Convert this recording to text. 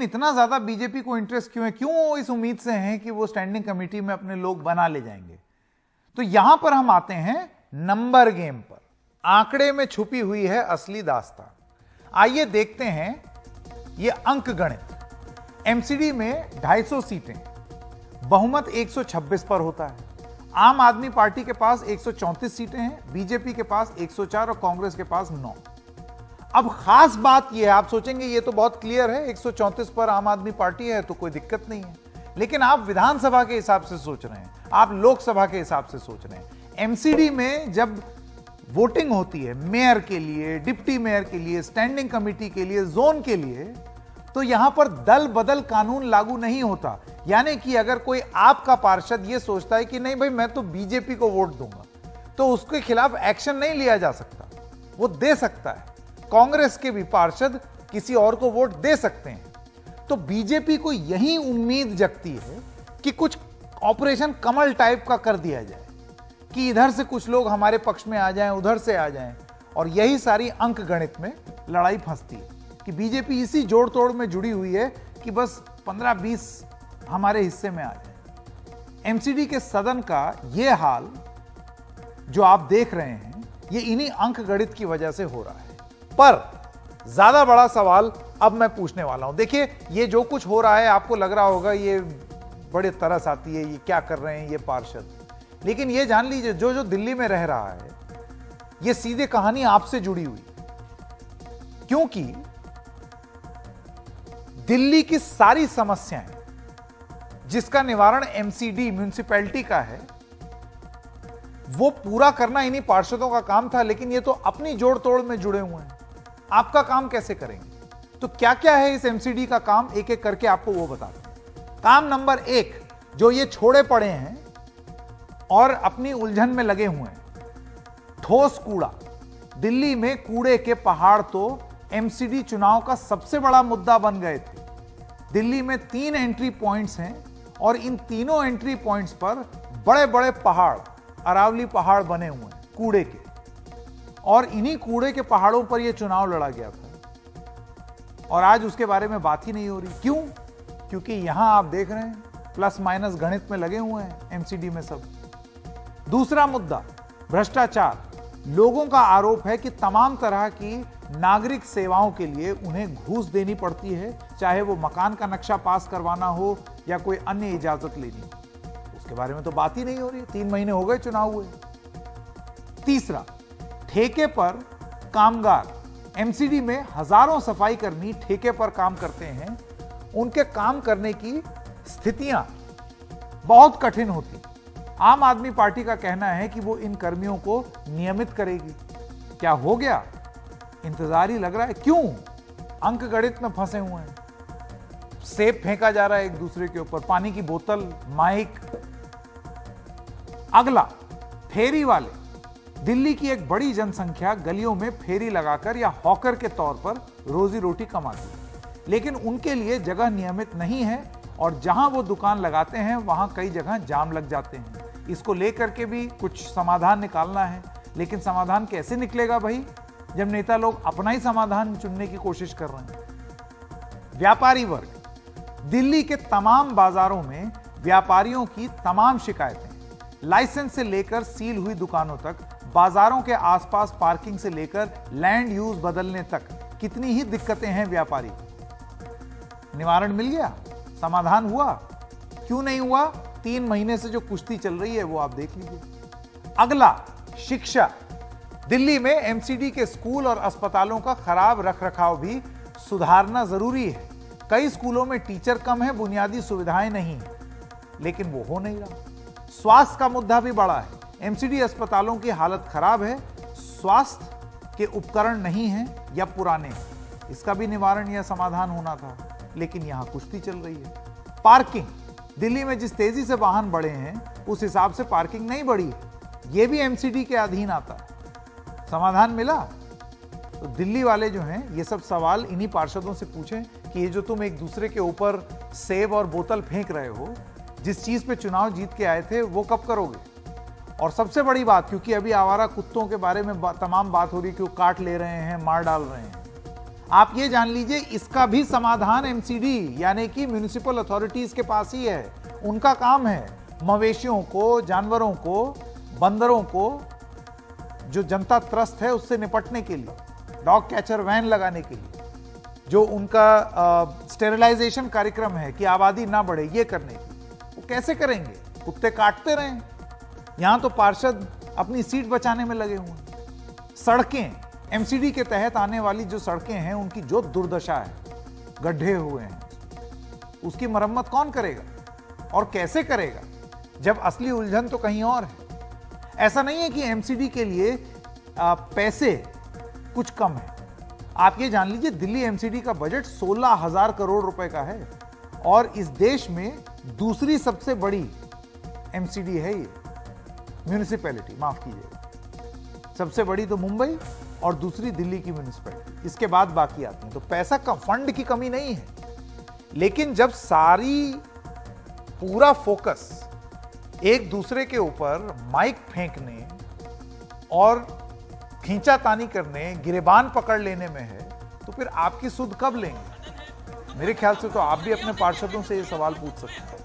लेकिन इतना ज्यादा बीजेपी को इंटरेस्ट क्यों है, क्यों वो इस उम्मीद से हैं कि वो स्टैंडिंग कमेटी में अपने लोग बना ले जाएंगे? तो यहां पर हम आते हैं नंबर गेम पर। आंकड़े में छुपी हुई है असली दास्तान। आइए देखते हैं ये अंक गणित। एमसीडी में 250 सीटें, बहुमत 126 पर होता है। आम आदमी पार्टी के पास 134 सीटें हैं, बीजेपी के पास 104 और कांग्रेस के पास 9। अब खास बात यह है, आप सोचेंगे ये तो बहुत क्लियर है, 134 पर आम आदमी पार्टी है तो कोई दिक्कत नहीं है। लेकिन आप विधानसभा के हिसाब से सोच रहे हैं, आप लोकसभा के हिसाब से सोच रहे हैं। एमसीडी में जब वोटिंग होती है मेयर के लिए, डिप्टी मेयर के लिए, स्टैंडिंग कमेटी के लिए, जोन के लिए, तो यहां पर दल बदल कानून लागू नहीं होता। यानी कि अगर कोई आपका पार्षद यह सोचता है कि नहीं भाई मैं तो बीजेपी को वोट दूंगा, तो उसके खिलाफ एक्शन नहीं लिया जा सकता, वो दे सकता है। कांग्रेस के भी पार्षद किसी और को वोट दे सकते हैं। तो बीजेपी को यही उम्मीद जगती है कि कुछ ऑपरेशन कमल टाइप का कर दिया जाए, कि इधर से कुछ लोग हमारे पक्ष में आ जाएं, उधर से आ जाएं, और यही सारी अंक गणित में लड़ाई फंसती है कि बीजेपी इसी जोड़ तोड़ में जुड़ी हुई है कि बस 15-20 हमारे हिस्से में आ जाए। एमसीडी के सदन का यह हाल जो आप देख रहे हैं, ये इन्हीं अंक गणित की वजह से हो रहा है। पर ज्यादा बड़ा सवाल अब मैं पूछने वाला हूं। देखिए, ये जो कुछ हो रहा है आपको लग रहा होगा ये बड़े तरस आती है, ये क्या कर रहे हैं ये पार्षद। लेकिन ये जान लीजिए, जो जो दिल्ली में रह रहा है, ये सीधे कहानी आपसे जुड़ी हुई, क्योंकि दिल्ली की सारी समस्याएं जिसका निवारण एमसीडी म्युनिसिपैलिटी का है, वो पूरा करना इन्हीं पार्षदों का काम था। लेकिन ये तो अपनी जोड़ तोड़ में जुड़े हुए हैं, आपका काम कैसे करेंगे? तो क्या क्या है इस एमसीडी का काम, एक एक करके आपको वो बताते हैं। काम नंबर 1, जो ये छोड़े पड़े हैं और अपनी उलझन में लगे हुए हैं, ठोस कूड़ा। दिल्ली में कूड़े के पहाड़ तो एमसीडी चुनाव का सबसे बड़ा मुद्दा बन गए थे। दिल्ली में 3 एंट्री पॉइंट्स हैं और इन तीनों एंट्री पॉइंट्स पर बड़े बड़े पहाड़, अरावली पहाड़ बने हुए हैं कूड़े के, और इन्हीं कूड़े के पहाड़ों पर यह चुनाव लड़ा गया था। और आज उसके बारे में बात ही नहीं हो रही। क्यों? क्योंकि यहां आप देख रहे हैं प्लस माइनस गणित में लगे हुए हैं एमसीडी में सब। दूसरा मुद्दा, भ्रष्टाचार। लोगों का आरोप है कि तमाम तरह की नागरिक सेवाओं के लिए उन्हें घूस देनी पड़ती है, चाहे वो मकान का नक्शा पास करवाना हो या कोई अन्य इजाजत लेनी हो। उसके बारे में तो बात ही नहीं हो रही। 3 महीने हो गए चुनाव हुए। तीसरा, ठेके पर कामगार। एमसीडी में हजारों सफाई कर्मी ठेके पर काम करते हैं। उनके काम करने की स्थितियां बहुत कठिन होती। आम आदमी पार्टी का कहना है कि वो इन कर्मियों को नियमित करेगी। क्या हो गया? इंतजार ही लग रहा है। क्यों? अंक गणित में फंसे हुए हैं। सेब फेंका जा रहा है एक दूसरे के ऊपर, पानी की बोतल, माइक। अगला, फेरी वाले। दिल्ली की एक बड़ी जनसंख्या गलियों में फेरी लगाकर या हॉकर के तौर पर रोजी रोटी कमाती है, लेकिन उनके लिए जगह नियमित नहीं है और जहां वो दुकान लगाते हैं वहां कई जगह जाम लग जाते हैं। इसको लेकर के भी कुछ समाधान निकालना है, लेकिन समाधान कैसे निकलेगा भाई, जब नेता लोग अपना ही समाधान चुनने की कोशिश कर रहे हैं। व्यापारी वर्ग। दिल्ली के तमाम बाजारों में व्यापारियों की तमाम शिकायतें, लाइसेंस से लेकर सील हुई दुकानों तक, बाजारों के आसपास पार्किंग से लेकर लैंड यूज बदलने तक, कितनी ही दिक्कतें हैं व्यापारी। निवारण मिल गया? समाधान हुआ? क्यों नहीं हुआ? 3 महीने से जो कुश्ती चल रही है वो आप देख लीजिए। अगला, शिक्षा। दिल्ली में एमसीडी के स्कूल और अस्पतालों का खराब रखरखाव भी सुधारना जरूरी है। कई स्कूलों में टीचर कम है, बुनियादी सुविधाएं नहीं है, लेकिन वो हो नहीं रहा। स्वास्थ्य का मुद्दा भी बड़ा है। एमसीडी अस्पतालों की हालत खराब है, स्वास्थ्य के उपकरण नहीं हैं या पुराने हैं। इसका भी निवारण या समाधान होना था, लेकिन यहां कुश्ती चल रही है। पार्किंग। दिल्ली में जिस तेजी से वाहन बढ़े हैं उस हिसाब से पार्किंग नहीं बढ़ी है, यह भी एमसीडी के अधीन आता है। समाधान मिला? तो दिल्ली वाले जो हैं ये सब सवाल इन्हीं पार्षदों से पूछें कि ये जो तुम एक दूसरे के ऊपर सेब और बोतल फेंक रहे हो, जिस चीज पे चुनाव जीत के आए थे, वो कब करोगे? और सबसे बड़ी बात, क्योंकि अभी आवारा कुत्तों के बारे में तमाम बात हो रही है कि वो काट ले रहे हैं, मार डाल रहे हैं। आप ये जान लीजिए इसका भी समाधान एमसीडी यानी कि म्युनिसिपल अथॉरिटीज के पास ही है। उनका काम है मवेशियों को, जानवरों को, बंदरों को, जो जनता त्रस्त है उससे निपटने के लिए, डॉग कैचर वैन लगाने के लिए, जो उनका स्टेरिलाइजेशन कार्यक्रम है कि आबादी ना बढ़े, ये करने की। वो कैसे करेंगे? कुत्ते काटते रहें। यहां तो पार्षद अपनी सीट बचाने में लगे हुए हैं। सड़कें, एमसीडी के तहत आने वाली जो सड़कें हैं उनकी जो दुर्दशा है, गड्ढे हुए हैं, उसकी मरम्मत कौन करेगा और कैसे करेगा? जब असली उलझन तो कहीं और है। ऐसा नहीं है कि एमसीडी के लिए पैसे कुछ कम है। आप ये जान लीजिए दिल्ली एमसीडी का बजट 16,000 करोड़ रुपए का है और इस देश में दूसरी सबसे बड़ी एमसीडी है ये, म्युनिसिपैलिटी, माफ कीजिएगा। सबसे बड़ी तो मुंबई और दूसरी दिल्ली की म्युनिसिपैलिटी, इसके बाद बाकी आती हैं। तो पैसा का फंड की कमी नहीं है, लेकिन जब पूरा फोकस एक दूसरे के ऊपर माइक फेंकने और खींचातानी करने, गिरेबान पकड़ लेने में है, तो फिर आपकी सुध कब लेंगे? मेरे ख्याल से तो आप भी अपने पार्षदों से ये सवाल पूछ सकते हैं।